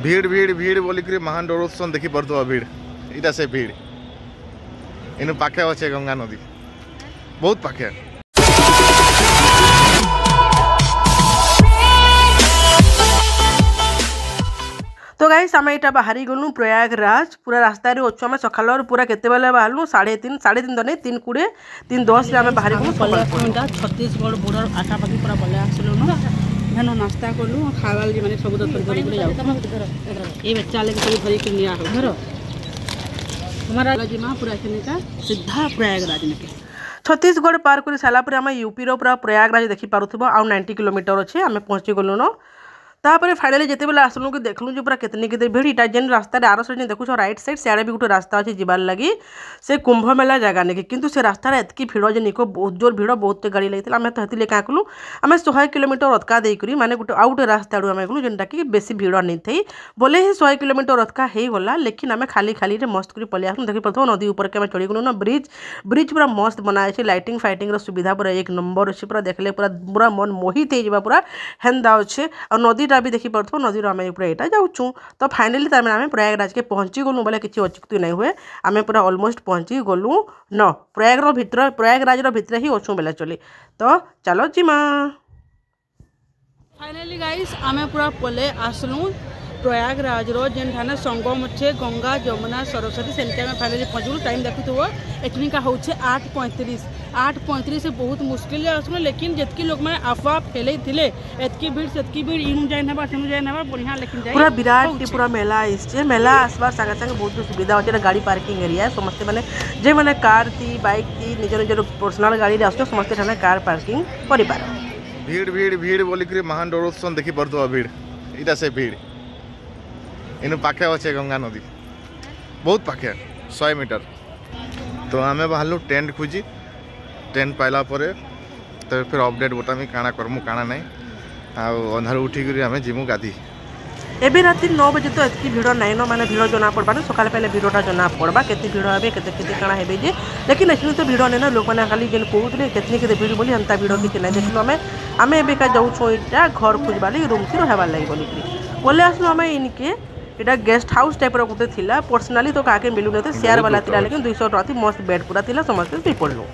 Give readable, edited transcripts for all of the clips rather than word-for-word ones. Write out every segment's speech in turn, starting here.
भीड़ भीड़ भीड़ बोलिक महान डरोत्सन देखी पड़ो भीड़ इटा से भीड़ इन पाखे अच्छे गंगा नदी बहुत पाखे। तो गाइस आम यहाँ बाहरी गलु प्रयागराज पूरा रास्ता अच्छु आम सकाल पूरा केते बेले बाहरलु 3:30 तो नहीं 3:20 3:10 आम बाहरी गलु छत्तीसगढ़ बॉर्डर आखापाखि पूरा पलै आसलु न नास्ता कलु खावा मैंने सब धरिक ये बच्चा लगे सब धरिक निया घर हमारा जिमा पूरा सीधा प्रयागराज में छत्तीसगढ़ पार कर सारापर आम यूपी पूरा प्रयागराज देखी पार्थ आउ 90 किलोमीटर अच्छे आम पहुँची गलु न तापर फाइनाली जिते बेले आसलु कि देखलु जो पूरा कितनी केते भीड़ इटा जेन रास्ता आर साइड देखुछ राइट साइड सियाड़े भी गोटे रास्ता अच्छे जीवार लगी से कुंभ मेला जगह नहीं किंतु से रास्ता एतकी भीड़ जे निको बहुत जोर भीड़ बहुत गाड़ी लगी आम तो हेतिले क्या कलु आम 100 किलोमीटर अतका देकरी माने गोटे आउ गोटे रास्ता आड़ आम गलु जेनटा कि बेसी भीड़ नहीं थी बोले ही 100 किलोमीटर अतका हो गला लेकिन आम खाली खाली मस्त कर पलि आसलु देखी पड़ो नदी ऊपर के चढ़ी गलु ना ब्रिज पूरा मस्त बना है लाइटिंग फाइटिंग सुविधा पूरा 1 नंबर अच्छे पूरा देखले पूरा मन मोहित हो पूरा हेन्दा अच्छे और नदीटा भी देखी पड़ो नदी आम पूरा यहाँ जाऊँ तो फाइनाली तार आम प्रयागराज के पहुँची गलु बोले किसी अचुक्ति नहीं हुए आम पूरा अलमोस्ट पहुँची गलु न प्रयागराज भितर ही अच्छु बेला चली तो चलो जीमा फाइनाली गाइस आम पूरा पले आसलु प्रयागराज जेन ठाने संगम अच्छे गंगा जमुना सरस्वती से फाइनाली पहुँचलु टाइम देखुव एखनिका हूँ 8:35 से बहुत मुश्किल आसलु लेकिन जितकी लोग मैंने अफवाह फैले थे एतकी भीड़ से इनु जाए ना सेनु जाए ना बढ़िया लेकिन पूरा विराट पूरा मेला आसचे मेला आसबार संगे संगे बहुत सुविधा अच्छे गाड़ी पार्किंग एरिया समस्ते मैंने जे मैंने कार थी बाइक थी निज निजर पर्सनाल गाड़ी आस समस्ते ठाने कार पार्किंग कर भीड़ भीड़ भीड़ बोलिक महान डरोत्सन देखी पड़ो भीड़ इटा से भीड़ इन पाखे अच्छे गंगा नदी बहुत पाखे 100 मीटर तो आम बाहर टेंट खोजी टेंट पाइला परे तो फिर अपडेट बतामी काଣା करमु काଣା नहीं अंधार उठिक आम जीमु गाधी एबे राति 9 बजे तो एतकी भीड़ नहीं न माने भीड़ जना पड़बा सकाल पहले भीड़टा जना पड़बा केते भीड़ हे केते काଣା हेबे जे लेकिन एखनी तो भीड़ नहीं ना लोक मैंने खाली जेन कहते केतनी केते भीड़ बोली अंता भीड़ किसी नहीं देखलु आम एबेका जाऊँ इटा घर खोजबाली रूम थी रहार लगे बोलिक बोले आसलु आम इनके इटा गेस्ट हाउस टाइप गोटे थी पर्सनाली तो क्या मिलू ना शेयर वाला थी लेकिन 200 टका थी मस्त बेड पूरा थी समस्त पी पड़लु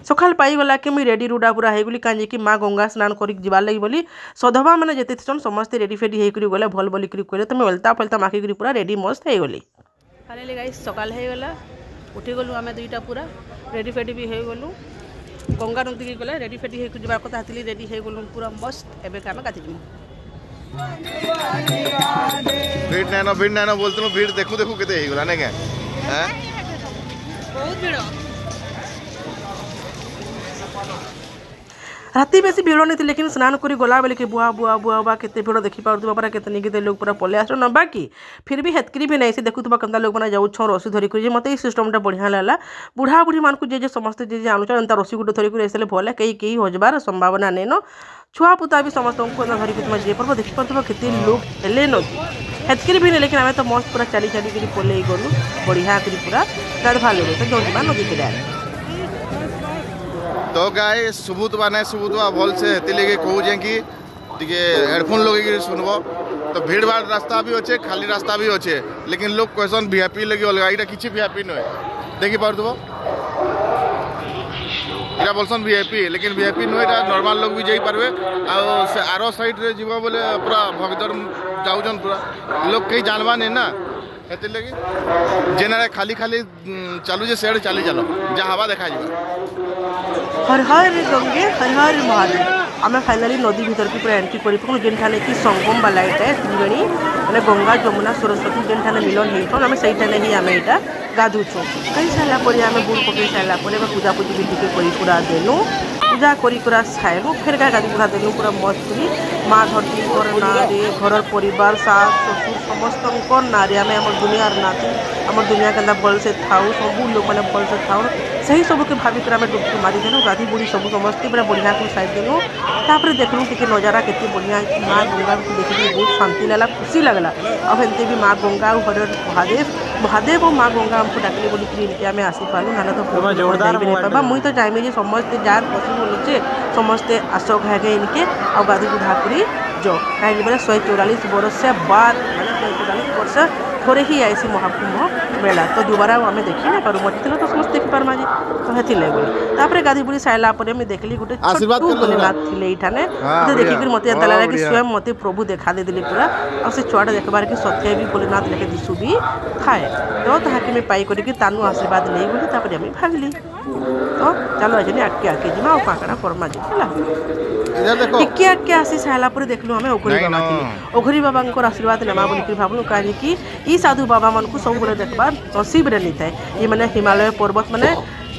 सकाल पाईगला कि मुझे रेडी रुडा पूरा होगली कहीं कि माँ गंगा स्नान कर जीवार लगी बोली सधवा मैंने जिते थी समस्ते रेडी फेडी होकर गले भल बोलिक कहले तो मुझे ओलता फलता माखिक पूरा रेडी मस्त हो गली फाइनाली गाइस सकाल होगला उठी गलु आम दुईटा पूरा रेडी फेडी भी हो गलु गंगा नदी की गले रेडी फेडी होकर जीवार कथा हाथी रेडी हो गलु पूरा मस्त एवं आम गाधी भीड़ नैन बोलते भीड़ देखू देखू केते गला नहीं क्या बहुत भीड़ राति बेसी भीड़ नहीं थी लेकिन स्नान करी गला बेले कि बुआ बुआ बुआ बुआ केते भीड़ देखी पार्थ पूरा केते लोग पूरा पलि आस न बाकी फिर भी हेतकरी भी नहीं से देखुवा केन्ता लोग मैंने जाऊँ रसी धरिक मत सिस्टमटा बढ़िया लगा बुढ़ा बुढ़ी मानक जे समस्ते जे आणुचा एंता रसी गुटे धरिक आसले भले कहीं हजबार संभावना नहीं न छुआ पुता भी समस्त धरिक तुम जे पर्व देखी पार्थ केते लोग हेले नदी हेतकरी भी नहीं लेकिन आम तो मस्त पूरा चली चलिक पलि गलु बढ़िया कर पूरा गाधवा लोग तो जौजा नदी के तो गाय सुबुतवा नहीं सुबुतवा भल से लगे कहूँ कि हेडफोन लगे सुनब तो भीड़ भाड़ रास्ता भी अच्छे खाली रास्ता भी अच्छे लेकिन लोग कहसन वीआईपी लगे अलग यहाँ किसी वीआईपी नुहे देखी पार्थ यहाँ बोलसन वीआईपी लेकिन वीआईपी नुहे नॉर्मल लोग भी जापारे आर साइड रे जीव बोले पूरा भगदड़ जाऊन पूरा लोग कहीं जानवा नहीं ना हेती लगी जेना खाली खाली चलू जे सेड चली चलो जहाँ हवा देखा हर हर गंगे हर हर महादेव आम फाइनाली नदी भीतर की पूरा एंट्री कर जेन ठाने कि संगम वाला ये त्रिवेणी मैंने गंगा जमुना सरस्वती जेन ठाने मिलन होता आम से ही आम यहाँ गाधुचु कही सारापर आम बुड़ पकई सारापर पूजा पूजी भी टी पूरा देनु पूजा करा साइलु फिर क्या गाधी पूरा देनु पूरा मस्त माँ धरती ना घर परिवार सास ससुर समस्त ना आम दुनियार नाती आम दुनिया के भल से थाऊ सब लोग मैंने भल से थाऊ सही सब के भाविक आम डुबकी मारी देनु गाधी बुढ़ी सब समस्ते पूरा बढ़िया को साइड देनु तापर देखलु टी नजारा के बढ़िया माँ गंगा को देखिए बहुत शांति लगला खुशी लगला अब एमती भी माँ गंगा और महादेव और माँ गंगा हमको डाकले बोलिक आम आसी पालू ना तो जोरदार पाबा मुई तो चाहिए समस्ते जार पसंद अच्छे समस्ते आस घागे इनके आ गाधी बुढ़ा कहीं 144 वर्ष बाद मैंने 144 वर्ष थोड़े ही आईसी महाकुंभ मेला तो दोबारा आम देखी ना पारू मत तो समस्त देख पार्मा जी तो हेती बोली तापर गाधी बुड़ी सारा देखली गोटे छोटू भोलेनाथ थे ये देखिक मत एंता लगा कि स्वयं मत प्रभु देखा देदेले पूरा और से छुआटा देखबार कि सत्य भी भोलेनाथ लेखे दिशु भी थाए तो ताकि मैं पाई करके तानू आशीर्वाद नहीं बोली तापर आम भागली तो चलो आज आगे आगे जीमा और काकड़ा करमा जी टिके आगे आसी सारा देखलु आम ओघरी बाबा थी ओघरी बाबा आशीर्वाद नेमा बोलिक भावलु कहीं ई साधु बाबा मन को सब देखा नसीब नहीं थाए ये मैंने हिमालय पर्वत माने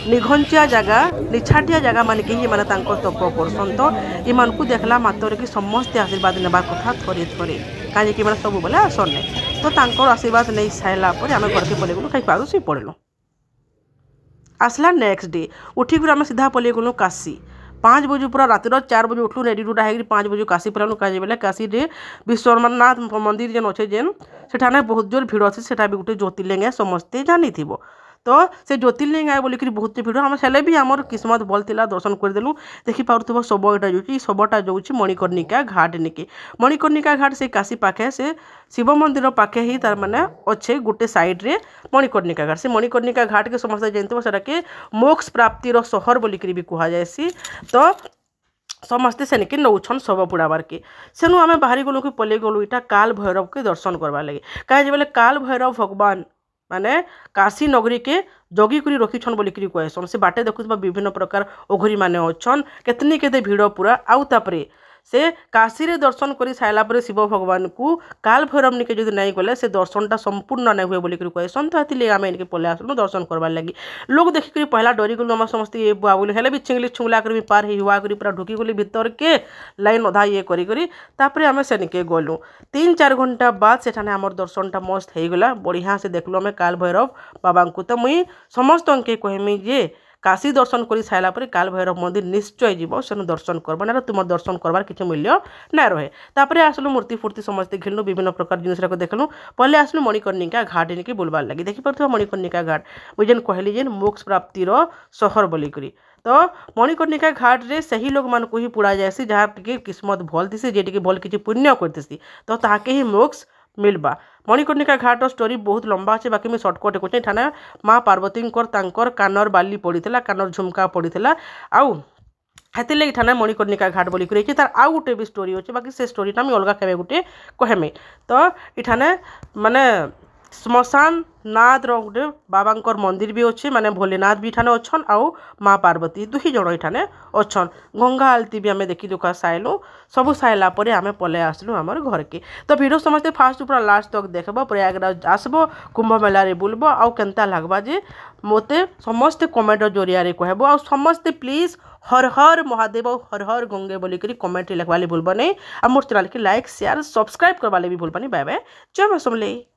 निघंचिया जगह निछाटिया जगह मान के ही माने तप करसन तो ये को देखला मात्र कि समस्त आशीर्वाद नेबा कथा थोड़े थोड़े कहीं कि सब बोले आसन नहीं तो आशीर्वाद नहीं सारा आम घर के पलि गलु खाई पारू सी पड़लु आसला नेक्स्ट डे उठिक आम सीधा पलि गलु काशी 5 बजे पूरा रात 4 बजे उठलु रेडी रूडा है 5 बजे काशी पलानु कहीं बोले काशी रे विश्वनाथ मंदिर जेन अच्छे जेन सेठाने बहुत जोर भिड़ अच्छे सेटा भी गोटे ज्योतिर्लिंग समस्ते जानी तो से ज्योतिर्लिंग आए बोलिक बहुत भिड़ आम से भी आमर किस्मत भल था दर्शन करदेलु देखी पार्थ्व शब यहाँ शबटा जाऊँगी मणिकर्णिका घाट निके मणिकर्णिका घाट से काशी पाखे से शिव मंदिर पाखे ही तार माने अच्छे गोटे साइड रे मणिकर्णिका घाट से मणिकर्णिका घाट के समस्त जानते सेटा मोक्ष प्राप्तिर सहर बोलिक भी कहुसी तो समस्ते सेनिके नौछन शव पुड़ाबार के सेनु आम बाहरी गलु कि पलि गलु इटा काल भैरव के दर्शन करवा लगे कहीं बोले काल भैरव भगवान माने काशी नगरी के जगी करी रखिछन बोलिक कहसन से बाटे देखुवा विभिन्न प्रकार ओघरी माने अच्छन केतनी केते भिड़ पूरा आउ तापरे से काशी रे दर्शन करी साइला परे शिव भगवान को काल भैरव निके जदि नहीं गले से दर्शनटा संपूर्ण नहीं हुए बोलिक कहसन तो हेतिले आम इनके पले आसलु दर्शन करवार लगी लोग देखिक पहला डरी गलु आम समस्त ये बुआ बोली हेले भी चिंगली छुंगला कर भी पार हुआ कर पूरा ढुकी गली भीतर के लाइन अधा ये करी तापरे आम सेनिके गलु 3-4 घंटा बाद सेठाने आमर दर्शनटा मस्त हो गला बढ़िया से देखलु आम काल भैरव बाबा को तो मुई समस्त के कहमी जे काशी दर्शन कर सारा पर काल भैरव मंदिर निश्चय जीव सेनु दर्शन करब ना तुम दर्शन करवार किसी मूल्य ना रहे तापर आसलु मूर्ति फूर्ति समस्ते घिलु विभिन्न प्रकार जिनस देखलु पहले आसलु मणिकर्णिका घाट निके बुलबार लगी देखी पार्थ मणिकर्णिका घाट मुझे जेन कहली जेन मोक्ष प्राप्तिर सहर बोलिक तो मणिकर्णिका घाट रे सही लोग मान को ही पुड़ा जाएसी जहाँ टिके किस्मत भल थी जे टिके भल किछि पुण्य करथि तो ताके ही मोक्ष मिलबा मणिकर्णिका घाट स्टोरी बहुत लंबा अच्छे बाकी मैं सर्टकट कहते ठाना माँ पार्वती कानर बाली पड़ीला कानर झुमका पड़ीला आउ हेती लगी ठाना मणिकर्णिका घाट बोली रही तार आउ गोटे भी स्टोरी अच्छे बाकी से स्टोरीटा मुझे अलग केवे गोटे कहमे तो इठाने माने श्मशान नाथ गोटे बाबा मंदिर भी अच्छे माने भोलेनाथ भी इठाने अच्छन आउ माँ पार्वती 2 जन इठाने अच्छन गंगा आलती भी आम देखी दुखा साइलु सबू साइला आम पलै आसलु आमर घर के तो वीडियो समस्ते फास्ट पूरा लास्ट तक देखब प्रयागराज आसब कुंभ मेला रे बुलब आउ केनता लागबा जे मोते समस्ते कमेंट जरिया रे कहबो आउ समस्ते प्लीज हर हर महादेव हर हर गंगे बोलिक कमेंट लिखवाले भूलब नहीं और मोर चैनल के लाइक शेयर सब्सक्राइब करवाले भी भूलबानी बाय बाय जय मां समले।